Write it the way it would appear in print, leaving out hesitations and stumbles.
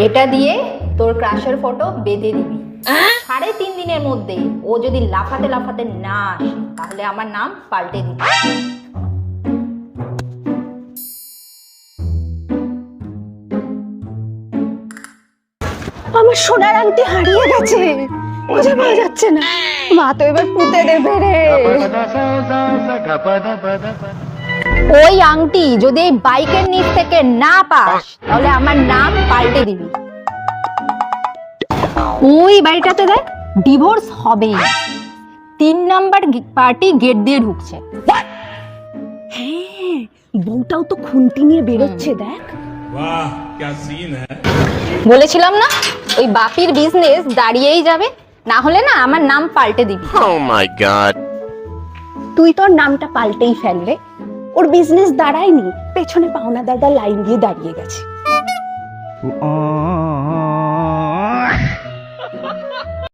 এটা দিয়ে তোর ক্রাশের ফটো বেঁধে দিবি। 3.5 দিনের মধ্যে ও যদি লাফাতে লাফাতে না আসে তাহলে আমার নাম পাল্টে দিবি। আমার সোনার আংটি হারিয়ে গেছে, খুঁজে পাওয়া যাচ্ছে না। মা তো এবার পুঁতে দেবে রে। ওই আংটি যদি এই বাইকের নিচ থেকে না পাস তাহলে আমার নাম পাল্টে দিবি। ওই বাড়িটাতে দেখ ডিভোর্স হবে, 3 নাম্বার পার্টি গেট দিয়ে ঢুকছে। হ্যাঁ, বউটাও তো খুন্তি নিয়ে বেরোচ্ছে দেখ। वाह क्या सीन है। বলেছিলাম না ওই বাপির বিজনেস দাঁড়িয়েই যাবে, না হলে না আমার নাম পাল্টে দিবি। Oh my god. তুই তোর নামটা পাল্টেই ফেললে। ওর বিজনেস দাঁড়ায়নি, পেছনে পাওনা দাদা লাইন দিয়ে দাঁড়িয়ে গেছে।